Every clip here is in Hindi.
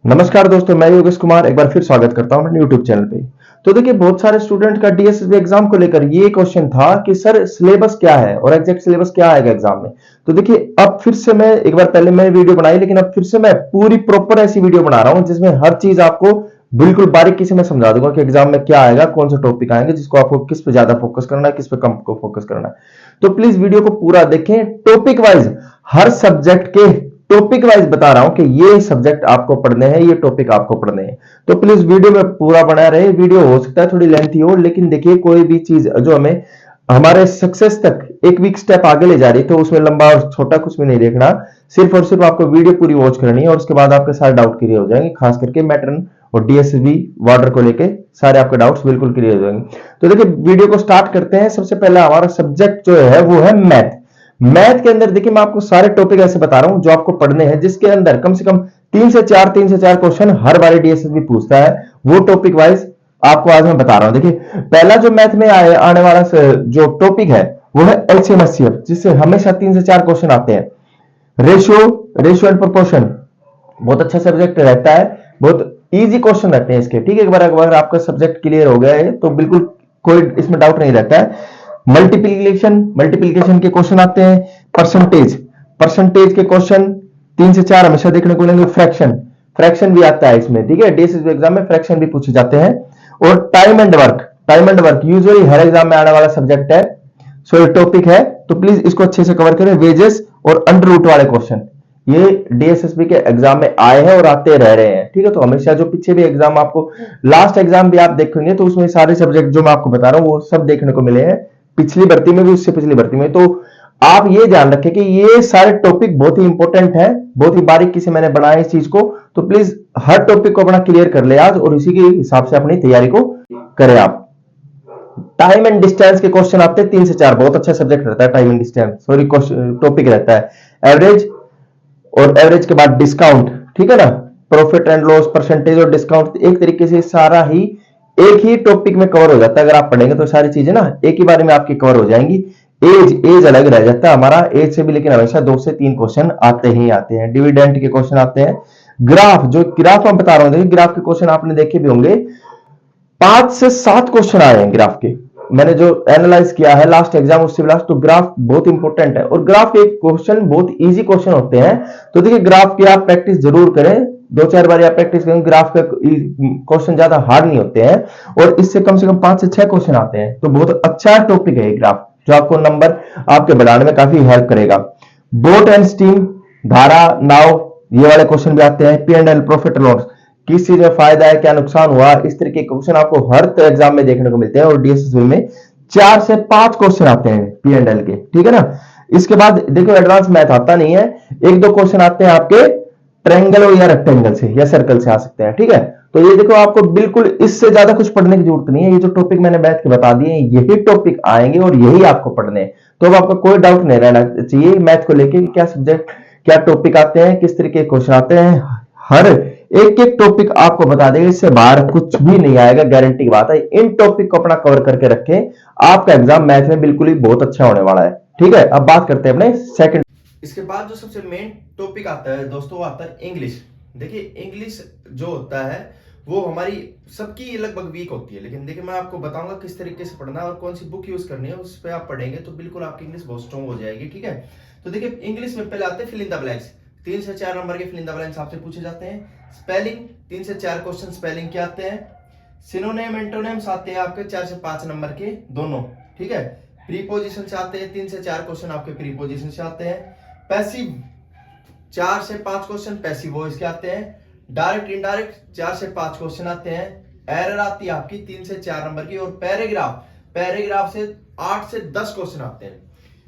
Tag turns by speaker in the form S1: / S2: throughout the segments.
S1: नमस्कार दोस्तों, मैं योगेश कुमार एक बार फिर स्वागत करता हूं अपने YouTube चैनल पे। तो देखिए, बहुत सारे स्टूडेंट का डीएसएसबी एग्जाम को लेकर ये क्वेश्चन था कि सर सिलेबस क्या है और एग्जैक्ट सिलेबस क्या आएगा एग्जाम में। तो देखिए, अब फिर से मैं एक बार पहले मैंने वीडियो बनाई, लेकिन अब फिर से मैं पूरी प्रॉपर ऐसी वीडियो बना रहा हूं जिसमें हर चीज आपको बिल्कुल बारीकी से मैं समझा दूंगा कि एग्जाम में क्या आएगा, कौन से टॉपिक आएंगे, जिसको आपको किस पे ज्यादा फोकस करना है, किस पे कम को फोकस करना है। तो प्लीज वीडियो को पूरा देखें, टॉपिक वाइज हर सब्जेक्ट के टॉपिक वाइज बता रहा हूं कि ये सब्जेक्ट आपको पढ़ने हैं, ये टॉपिक आपको पढ़ने हैं। तो प्लीज वीडियो में पूरा बना रहे। वीडियो हो सकता है थोड़ी लेंथी हो, लेकिन देखिए, कोई भी चीज जो हमें हमारे सक्सेस तक एक वीक स्टेप आगे ले जा रही है, तो उसमें लंबा और छोटा कुछ भी नहीं देखना। सिर्फ और सिर्फ आपको वीडियो पूरी वॉच करनी है और उसके बाद आपके सारे डाउट क्लियर हो जाएंगे, खास करके मैट्रिन और डीएसएसबी वाटर को लेके सारे आपके डाउट्स बिल्कुल क्लियर हो जाएंगे। तो देखिए, वीडियो को स्टार्ट करते हैं। सबसे पहला हमारा सब्जेक्ट जो है वो है मैथ। मैथ के अंदर देखिए, मैं आपको सारे टॉपिक ऐसे बता रहा हूं जो आपको पढ़ने हैं, जिसके अंदर कम से कम तीन से चार क्वेश्चन हर बार डीएसएसबी पूछता है। वो टॉपिक वाइज आपको आज मैं बता रहा हूं। देखिए, पहला जो मैथ में आने वाला जो टॉपिक है वो है एलसीएम एचसीएफ, जिससे हमेशा तीन से चार क्वेश्चन आते हैं। रेशियो रेशियो एंड प्रोपोर्शन बहुत अच्छा सब्जेक्ट रहता है, बहुत इजी क्वेश्चन रहते हैं इसके। ठीक है, एक बार अगर आपका सब्जेक्ट क्लियर हो गया है तो बिल्कुल कोई इसमें डाउट नहीं रहता है। मल्टीप्लीकेशन मल्टीप्लीकेशन के क्वेश्चन आते हैं। परसेंटेज परसेंटेज के क्वेश्चन तीन से चार हमेशा देखने को मिलेंगे। फ्रैक्शन फ्रैक्शन भी आता है इसमें। ठीक है, डीएसएसबी एग्जाम में फ्रैक्शन भी पूछे जाते हैं। और time and work usually her exam में आने वाला सब्जेक्ट है, सो टॉपिक है। तो प्लीज इसको अच्छे से कवर करें। वेजेस और अंडर रूट वाले क्वेश्चन ये डीएसएसबी के एग्जाम में आए हैं और आते रह रहे हैं। ठीक है, तो हमेशा जो पीछे भी एग्जाम आपको लास्ट एग्जाम भी आप देखेंगे तो उसमें सारे सब्जेक्ट जो मैं आपको बता रहा हूं वो सब देखने को मिले हैं, पिछली भर्ती में भी, उससे पिछली भर्ती में। तो आप ये ध्यान रखें कि ये सारे टॉपिक बहुत ही इंपॉर्टेंट है, बहुत ही बारीकी से मैंने बनाया इस चीज को। तो प्लीज हर टॉपिक को अपना क्लियर कर ले आज और इसी के हिसाब से अपनी तैयारी को करें आप। टाइम एंड डिस्टेंस के क्वेश्चन आते हैं तीन से चार, बहुत अच्छा सब्जेक्ट रहता है time and distance, sorry topic रहता है। एवरेज और एवरेज के बाद डिस्काउंट, ठीक है ना, प्रॉफिट एंड लॉस, परसेंटेज और डिस्काउंट, एक तरीके से सारा ही एक ही टॉपिक में कवर हो जाता है। अगर आप पढ़ेंगे तो सारी चीजें ना एक ही बारे में आपकी कवर हो जाएंगी। एज अलग रह जाता है हमारा, एज से भी लेकिन हमेशा दो से तीन क्वेश्चन आते ही आते हैं। डिविडेंड के क्वेश्चन आते हैं। ग्राफ, जो ग्राफ मैं बता रहा हूं, ग्राफ के क्वेश्चन आपने देखे भी होंगे, 5 से 7 क्वेश्चन आए हैं ग्राफ के। मैंने जो एनालाइज किया है लास्ट एग्जाम, उससे लास्ट, तो ग्राफ बहुत इंपॉर्टेंट है और ग्राफ के क्वेश्चन बहुत इजी क्वेश्चन होते हैं। तो देखिए, ग्राफ की आप प्रैक्टिस जरूर करें, दो चार बार आप प्रैक्टिस करें। ग्राफ के क्वेश्चन ज्यादा हार्ड नहीं होते हैं और इससे कम से कम 5 से 6 क्वेश्चन आते हैं। तो बहुत अच्छा टॉपिक है ग्राफ, जो आपको नंबर आपके बढ़ाने में काफी हेल्प करेगा। बोट एंड स्टीम, धारा, नाव, ये वाले क्वेश्चन भी आते हैं। P and L, profit loss, किस चीज में फायदा है, क्या नुकसान हुआ, इस तरह के क्वेश्चन आपको हर एग्जाम में देखने को मिलते हैं। और डीएसएसबी में 4 से 5 क्वेश्चन आते हैं पी एंड एल के। ठीक है ना, इसके बाद देखो, एडवांस मैथ आता नहीं है, एक दो क्वेश्चन आते हैं आपके ट्रायंगल या रेक्टेंगल से या सर्कल से आ सकते हैं। ठीक है, तो ये देखो, आपको बिल्कुल इससे ज्यादा कुछ पढ़ने की जरूरत नहीं है। ये जो टॉपिक मैंने मैथ के बता दिए यही टॉपिक आएंगे और यही आपको पढ़ने हैं। तो अब आपका कोई डाउट नहीं रहना चाहिए मैथ को लेके, क्या सब्जेक्ट, क्या टॉपिक आते हैं, किस तरीके के क्वेश्चन आते हैं। हर एक एक टॉपिक आपको बता देंगे, इससे बाहर कुछ भी नहीं आएगा, गारंटी की बात है। इन टॉपिक को अपना कवर करके रखें, आपका एग्जाम मैथ में बिल्कुल ही बहुत अच्छा होने वाला है। ठीक है, अब बात करते हैं अपने सेकंड।
S2: इसके बाद जो सबसे मेन टॉपिक आता है दोस्तों, वो आता है इंग्लिश। देखिए, इंग्लिश जो होता है वो हमारी सबकी लगभग वीक होती है, लेकिन देखिए मैं आपको बताऊंगा किस तरीके से पढ़ना है और कौन सी बुक यूज करनी है। उस पर आप पढ़ेंगे तो बिल्कुल आपकी इंग्लिश बहुत स्ट्रॉन्ग हो जाएगी। ठीक है, तो देखिए, इंग्लिश में पहले आते हैं फिल इन द ब्लैंक्स। 3 से 4 नंबर के फिल इन द ब्लैंक्स आपसे पूछे जाते हैं। स्पेलिंग, 3 से 4 क्वेश्चन स्पेलिंग के आते हैं। सिनोनिम, एंटोनिम्स आते हैं आपके 4 से 5 नंबर के दोनों। ठीक है, प्रीपोजिशन से आते हैं 3 से 4 क्वेश्चन आपके प्रीपोजिशन से आते हैं। पैसिव, 4 से 5 क्वेश्चन पैसिव वॉइस के आते हैं। डायरेक्ट इनडायरेक्ट 4 से 5 क्वेश्चन आते हैं। एरर आती है आपकी 3 से 4 नंबर की। और पैराग्राफ, पैराग्राफ से 8 से 10 क्वेश्चन आते हैं।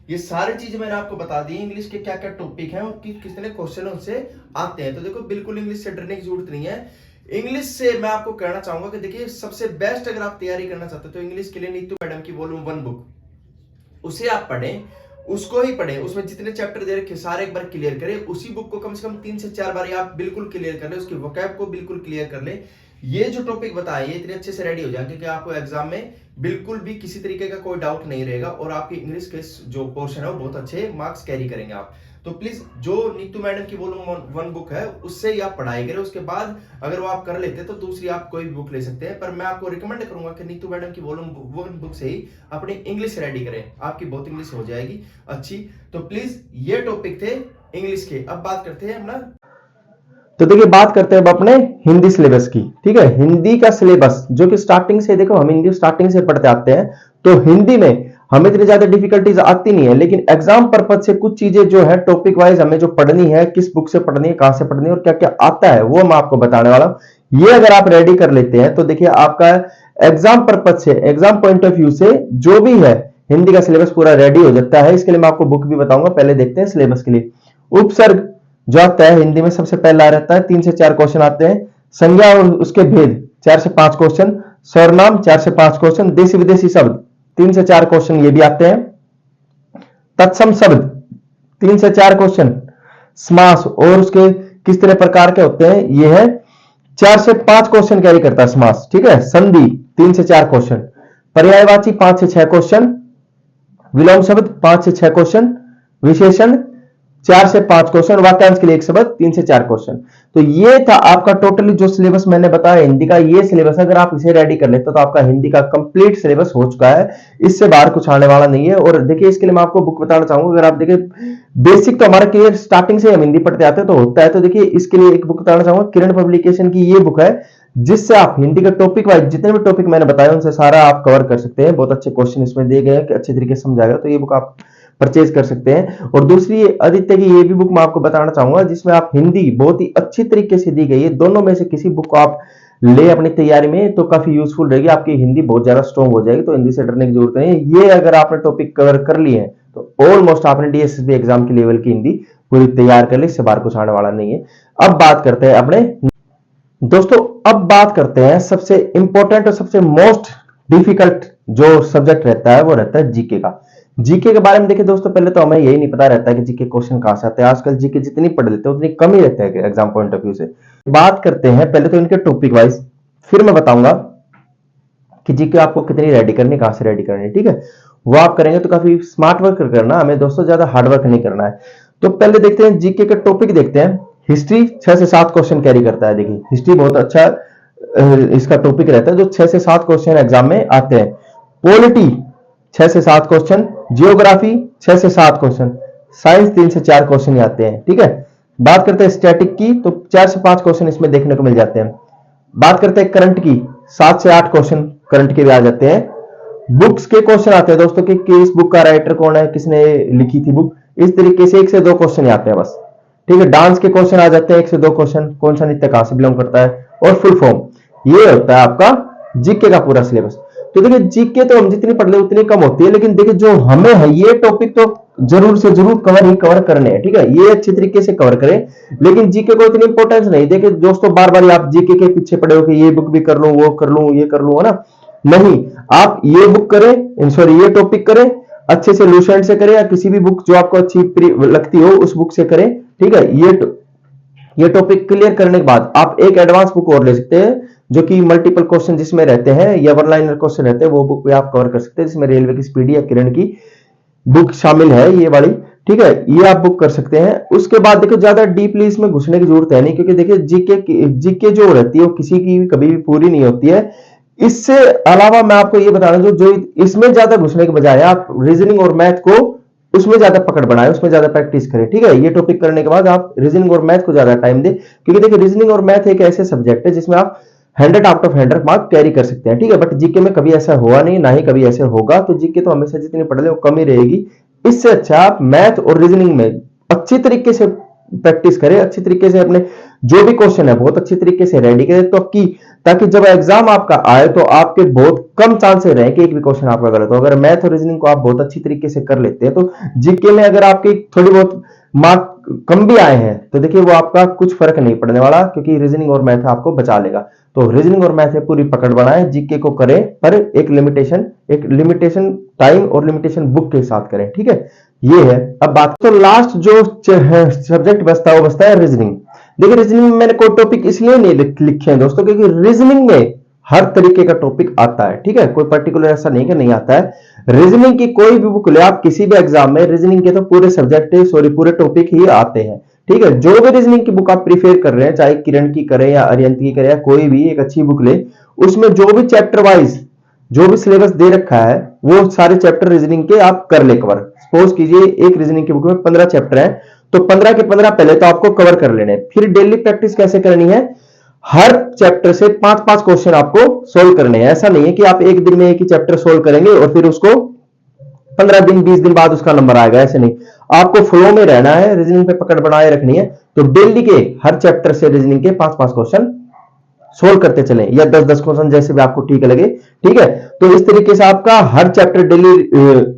S2: ये सारी चीजें मैंने आपको बता दी इंग्लिश के क्या क्या टॉपिक हैं और कितने क्वेश्चन उनसे आते हैं। तो देखो, बिल्कुल इंग्लिश से डरने की जरूरत नहीं है। इंग्लिश से मैं आपको कहना चाहूंगा कि देखिए, सबसे बेस्ट अगर आप तैयारी करना चाहते हो तो इंग्लिश के लिए नीतू मैडम की वॉल्यूम 1 बुक, उसे आप पढ़ें, उसको ही पढ़ें। उसमें जितने चैप्टर दे रखे सारे एक बार क्लियर करें। उसी बुक को कम से कम 3 से 4 बार आप बिल्कुल क्लियर कर ले, उसकी वोकैब को बिल्कुल क्लियर कर ले। ये जो टॉपिक बताए ये इतने अच्छे से रेडी हो जाएंगे कि आपको एग्जाम में बिल्कुल भी किसी तरीके का कोई डाउट नहीं रहेगा और आपकी इंग्लिश के जो पोर्शन है वो बहुत अच्छे मार्क्स कैरी करेंगे आप। तो प्लीज जो नीतू मैडम की वॉल्यूम 1 बुक है उससे ही आप पढ़ाई करें। उसके बाद अगर वो आप कर लेते हैं तो दूसरी आप कोई भी बुक ले सकते हैं, पर मैं आपको रिकमेंड करूंगा कि नीतू मैडम की वॉल्यूम 1 बुक से ही अपनी इंग्लिश रेडी करें, आपकी बहुत इंग्लिश हो जाएगी अच्छी। तो प्लीज ये टॉपिक थे इंग्लिश के। अब बात करते हैं अपना,
S1: तो देखिए बात करते हैं अब अपने हिंदी सिलेबस की। ठीक है, हिंदी का सिलेबस जो कि स्टार्टिंग से, देखो हम हिंदी स्टार्टिंग से पढ़ते आते हैं, तो हिंदी में हमें इतनी ज्यादा डिफिकल्टीज आती नहीं है, लेकिन एग्जाम पर्पज से कुछ चीजें जो है टॉपिक वाइज हमें जो पढ़नी है, किस बुक से पढ़नी है, कहां से पढ़नी है और क्या क्या आता है, वो मैं आपको बताने वाला हूं। ये अगर आप रेडी कर लेते हैं तो देखिए आपका एग्जाम पर्पज से, एग्जाम पॉइंट ऑफ व्यू से जो भी है हिंदी का सिलेबस पूरा रेडी हो जाता है। इसके लिए मैं आपको बुक भी बताऊंगा, पहले देखते हैं सिलेबस के लिए। उपसर्ग जो आता है हिंदी में सबसे पहला रहता है, 3 से 4 क्वेश्चन आते हैं। संज्ञा और उसके भेद 4 से 5 क्वेश्चन। सर्वनाम 4 से 5 क्वेश्चन। देशी विदेशी शब्द 3 से 4 क्वेश्चन ये भी आते हैं। तत्सम शब्द 3 से 4 क्वेश्चन। समास और उसके किस तरह प्रकार के होते हैं, ये है 4 से 5 क्वेश्चन कैरी करता है समास। ठीक है, संधि 3 से 4 क्वेश्चन। पर्यायवाची 5 से 6 क्वेश्चन। विलोम शब्द 5 से 6 क्वेश्चन। विशेषण 4 से 5 क्वेश्चन। वाक्यांश के लिए एक शब्द 3 से 4 क्वेश्चन। तो ये था आपका टोटली जो सिलेबस मैंने बताया हिंदी का, ये सिलेबस अगर आप इसे रेडी कर लेते तो आपका हिंदी का कंप्लीट सिलेबस हो चुका है, इससे बाहर कुछ आने वाला नहीं है। और देखिए इसके लिए मैं आपको बुक बताना चाहूंगा, अगर आप देखिए बेसिक तो हमारा क्लियर स्टार्टिंग से हम हिंदी पढ़ते आते हैं तो होता है, तो देखिए इसके लिए एक बुक बताना चाहूंगा, किरण पब्लिकेशन की ये बुक है, जिससे आप हिंदी का टॉपिक वाइज जितने भी टॉपिक मैंने बताया उनसे सारा आप कवर कर सकते हैं। बहुत अच्छे क्वेश्चन इसमें दिए गए हैं कि अच्छे तरीके से समझाएगा, तो ये बुक आप परचेज कर सकते हैं। और दूसरी आदित्य की ये भी बुक मैं आपको बताना चाहूंगा, जिसमें आप हिंदी बहुत ही अच्छी तरीके से दी गई है। दोनों में से किसी बुक को आप ले अपनी तैयारी में तो काफी यूजफुल रहेगी, आपकी हिंदी बहुत ज्यादा स्ट्रॉन्ग हो जाएगी, तो हिंदी से डरने की जरूरत नहीं है। ये अगर आपने टॉपिक कवर कर लिए हैं तो ऑलमोस्ट आपने डीएसएसबी एग्जाम के लेवल की हिंदी पूरी तैयार कर ली, इससे बाहर कुछ आने वाला नहीं है। अब बात करते हैं अपने दोस्तों, अब बात करते हैं सबसे इंपॉर्टेंट और सबसे मोस्ट डिफिकल्ट जो सब्जेक्ट रहता है वो रहता है जीके का। जीके के बारे में देखिए दोस्तों, पहले तो हमें यही नहीं पता रहता है कि जीके क्वेश्चन कहां से आते हैं। आजकल जीके जितनी पढ़ लेते हैं उतनी कम ही रहते हैं एग्जाम पॉइंट ऑफ व्यू से। बात करते हैं पहले तो इनके टॉपिक वाइज, फिर मैं बताऊंगा कि जीके आपको कितनी रेडी करनी, कहां से रेडी करनी है। ठीक है, वो आप करेंगे तो काफी स्मार्ट वर्क करना, हमें दोस्तों ज्यादा हार्ड वर्क नहीं करना है। तो पहले देखते हैं जीके के टॉपिक देखते हैं। हिस्ट्री 6 से 7 क्वेश्चन कैरी करता है। देखिए हिस्ट्री बहुत अच्छा इसका टॉपिक रहता है, जो 6 से 7 क्वेश्चन एग्जाम में आते हैं। पॉलिटी 6 से 7 क्वेश्चन। जियोग्राफी 6 से 7 क्वेश्चन। साइंस 3 से 4 क्वेश्चन आते हैं। ठीक है, बात करते हैं स्टैटिक की, तो 4 से 5 क्वेश्चन इसमें देखने को मिल जाते हैं। बात करते हैं करंट की, 7 से 8 क्वेश्चन करंट के भी आ जाते हैं। बुक्स के क्वेश्चन आते हैं दोस्तों कि इस बुक का राइटर कौन है, किसने लिखी थी बुक, इस तरीके से 1 से 2 क्वेश्चन आते हैं बस। ठीक है, डांस के क्वेश्चन आ जाते हैं 1 से 2 क्वेश्चन, कौन सा नृत्य कहां से बिलोंग करता है, और फुल फॉर्म। ये होता है आपका जीके का पूरा सिलेबस। तो देखिए जीके तो हम जितनी पढ़ ले उतनी कम होती है, लेकिन देखिए जो हमें है ये टॉपिक तो जरूर से जरूर कवर करने हैं। ठीक है, ये अच्छे तरीके से कवर करें, लेकिन जीके को इतनी इंपॉर्टेंस नहीं। देखिए दोस्तों बार बार आप जीके के पीछे पड़े हो कि ये बुक भी कर लूं, वो कर लूं, ये कर लूं, है ना, नहीं, आप ये बुक करें, सॉरी ये टॉपिक करें, अच्छे से लूसेंट से करें, या किसी भी बुक जो आपको अच्छी लगती हो उस बुक से करें। ठीक है, ये टॉपिक क्लियर करने के बाद आप एक एडवांस बुक और ले सकते हैं, जो कि मल्टीपल क्वेश्चन जिसमें रहते हैं या वन लाइनर क्वेश्चन रहते हैं, वो बुक भी आप कवर कर सकते हैं, जिसमें रेलवे की स्पीडी या किरण की बुक शामिल है ये वाली। ठीक है, ये आप बुक कर सकते हैं। उसके बाद देखो ज्यादा डीपली इसमें घुसने की जरूरत है नहीं, क्योंकि देखिए जीके जो रहती है वो किसी की कभी भी पूरी नहीं होती है। इससे अलावा मैं आपको ये बता रहा हूं, जो इसमें ज्यादा घुसने के बजाय आप रीजनिंग और मैथ को उसमें ज्यादा पकड़ बनाए, उसमें ज्यादा प्रैक्टिस करें। ठीक है, ये टॉपिक करने के बाद आप रीजनिंग और मैथ को ज्यादा टाइम दें, क्योंकि देखिए रीजनिंग और मैथ एक ऐसे सब्जेक्ट है जिसमें आप 100 आउट ऑफ 100 मार्क कैरी कर सकते हैं। ठीक है, बट जीके में कभी ऐसा हुआ नहीं, ना ही कभी ऐसे होगा, तो जीके तो हमेशा जितनी पढ़ ले वो कम ही रहेगी। इससे अच्छा आप मैथ और रीजनिंग में अच्छी तरीके से प्रैक्टिस करें, अच्छी तरीके से अपने जो भी क्वेश्चन है बहुत अच्छी तरीके से रेडी करें, तो ताकि जब एग्जाम आपका आए तो आपके बहुत कम चांसेस रहे कि एक भी क्वेश्चन आपका गलत हो। अगर मैथ और रीजनिंग को आप बहुत अच्छी तरीके से कर लेते हैं तो जीके में अगर आपके थोड़ी बहुत मार्क कम भी आए हैं तो देखिए वो आपका कुछ फर्क नहीं पड़ने वाला, क्योंकि रीजनिंग और मैथ आपको बचा लेगा। तो रीजनिंग और मैथ में पूरी पकड़ बनाए, जीके को करें, पर एक लिमिटेशन टाइम और लिमिटेशन बुक के साथ करें। ठीक है, ये है। अब बात तो लास्ट जो सब्जेक्ट बचता है वो बचता है रीजनिंग। देखिए रीजनिंग में मैंने कोई टॉपिक इसलिए नहीं लिखे हैं दोस्तों, क्योंकि रीजनिंग में हर तरीके का टॉपिक आता है, ठीक है, कोई पर्टिकुलर ऐसा नहीं कि नहीं आता है। रीजनिंग की कोई भी बुक ले आप किसी भी एग्जाम में, रीजनिंग के तो पूरे सब्जेक्ट सॉरी पूरे टॉपिक ही आते हैं, ठीक है। जो भी रीजनिंग की बुक आप प्रीफेयर कर रहे हैं, चाहे किरण की करें या अरियंत की करें या कोई भी एक अच्छी बुक ले, उसमें जो भी चैप्टर वाइज जो भी सिलेबस दे रखा है वो सारे चैप्टर रीजनिंग के आप कर ले कवर। सपोज कीजिए एक रीजनिंग की बुक में 15 चैप्टर है, तो 15 के 15 पहले तो आपको कवर कर लेने। फिर डेली प्रैक्टिस कैसे करनी है, हर चैप्टर से 5-5 क्वेश्चन आपको सोल्व करने हैं। ऐसा नहीं है कि आप एक दिन में एक ही चैप्टर सोल्व करेंगे और फिर उसको 15 दिन 20 दिन बाद उसका नंबर आएगा, ऐसे नहीं। आपको फ्लो में रहना है, रीजनिंग पे पकड़ बनाए रखनी है। तो डेली के हर चैप्टर से रीजनिंग के 5-5 क्वेश्चन सोल्व करते चलें, या 10-10 क्वेश्चन जैसे भी आपको ठीक लगे, ठीक है। तो इस तरीके से आपका हर चैप्टर डेली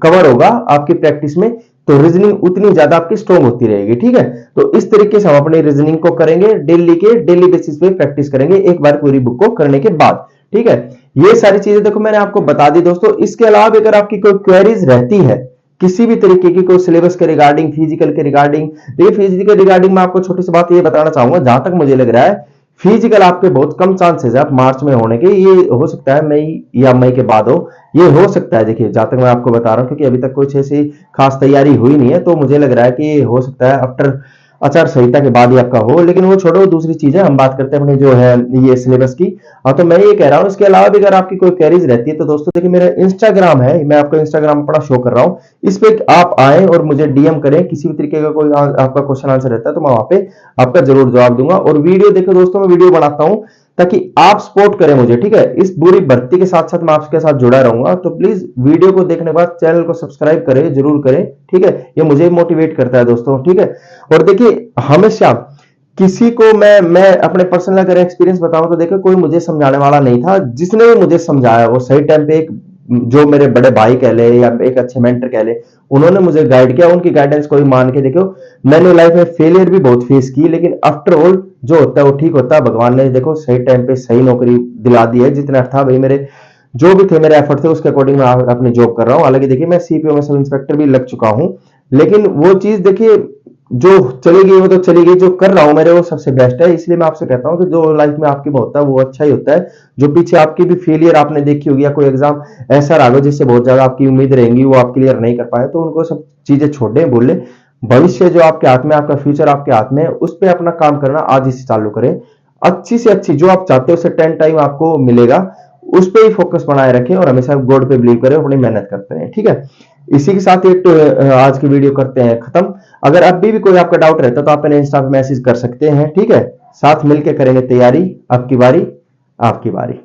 S1: कवर होगा आपकी प्रैक्टिस में, तो रीजनिंग उतनी ज्यादा आपकी स्ट्रॉन्ग होती रहेगी, ठीक है। तो इस तरीके से हम अपनी रीजनिंग को करेंगे, डेली बेसिस पे प्रैक्टिस करेंगे एक बार पूरी बुक को करने के बाद, ठीक है। ये सारी चीजें देखो मैंने आपको बता दी दोस्तों। इसके अलावा अगर आपकी कोई क्वेरीज रहती है किसी भी तरीके की, कोई सिलेबस के रिगार्डिंग, फिजिकल के रिगार्डिंग, देखिए फिजिकल के रिगार्डिंग में आपको छोटी सी बात ये बताना चाहूंगा, जहां तक मुझे लग रहा है फिजिकल आपके बहुत कम चांसेस है आप मार्च में होने के, ये हो सकता है मई या मई के बाद हो, ये हो सकता है। देखिए जहां तक मैं आपको बता रहा हूं, क्योंकि अभी तक कुछ ऐसी खास तैयारी हुई नहीं है, तो मुझे लग रहा है कि हो सकता है आफ्टर आचार संहिता के बाद ही आपका हो। लेकिन वो छोड़ो, दूसरी चीज है, हम बात करते हैं अपने जो है ये सिलेबस की। हाँ, तो मैं ये कह रहा हूँ इसके अलावा भी अगर आपकी कोई क्वेरीज रहती है तो दोस्तों देखिए मेरा इंस्टाग्राम है, मैं आपको इंस्टाग्राम अपना शो कर रहा हूँ, इस पे आप आए और मुझे डीएम करें, किसी भी तरीके का कोई आपका क्वेश्चन आंसर रहता है तो मैं वहां पे आपका जरूर जवाब दूंगा। और वीडियो देखो दोस्तों, मैं वीडियो बनाता हूँ ताकि आप सपोर्ट करें मुझे, ठीक है। इस पूरी भर्ती के साथ साथ मैं आपके साथ जुड़ा रहूंगा, तो प्लीज वीडियो को देखने के बाद चैनल को सब्सक्राइब करें, जरूर करें, ठीक है। ये मुझे मोटिवेट करता है दोस्तों, ठीक है। और देखिए हमेशा किसी को मैं अपने पर्सनल अगर एक्सपीरियंस बताऊं तो देखो कोई मुझे समझाने वाला नहीं था, जिसने भी मुझे समझाया वो सही टाइम पे एक जो मेरे बड़े भाई कह ले या एक अच्छे मेंटर कह ले, उन्होंने मुझे गाइड किया, उनकी गाइडेंस को ही मान के देखो मैंने लाइफ में फेलियर भी बहुत फेस की, लेकिन आफ्टर ऑल जो होता है वो ठीक होता है। भगवान ने देखो सही टाइम पे सही नौकरी दिला दी है, जितना था भाई मेरे जो भी थे मेरे एफर्ट थे उसके अकॉर्डिंग मैं अपनी जॉब कर रहा हूँ। हालांकि देखिए मैं सीपीओ में सब इंस्पेक्टर भी लग चुका हूँ, लेकिन वो चीज देखिए जो चली गई वो तो चली गई, जो कर रहा हूं मेरे वो सबसे बेस्ट है। इसलिए मैं आपसे कहता हूं कि जो लाइफ में आपकी होता है वो अच्छा ही होता है। जो पीछे आपकी भी फेलियर आपने देखी होगी या कोई एग्जाम ऐसा रहा हो जिससे बहुत ज्यादा आपकी उम्मीद रहेंगी वो आप क्लियर नहीं कर पाए, तो उनको सब चीजें छोड़ दें, बोल ले भविष्य जो आपके हाथ में, आपका फ्यूचर आपके हाथ में है, उस पर अपना काम करना आज ही से चालू करें। अच्छी से अच्छी जो आप चाहते हो उससे 10 टाइम आपको मिलेगा, उस पर ही फोकस बनाए रखें और हमेशा गॉड पे बिलीव करें, अपनी मेहनत करते रहें, ठीक है। इसी के साथ एक आज की वीडियो करते हैं खत्म। अगर अभी भी कोई आपका डाउट रहता तो आप मेरे इंस्टा पे मैसेज कर सकते हैं, ठीक है। साथ मिलकर करेंगे तैयारी, आपकी बारी आपकी बारी।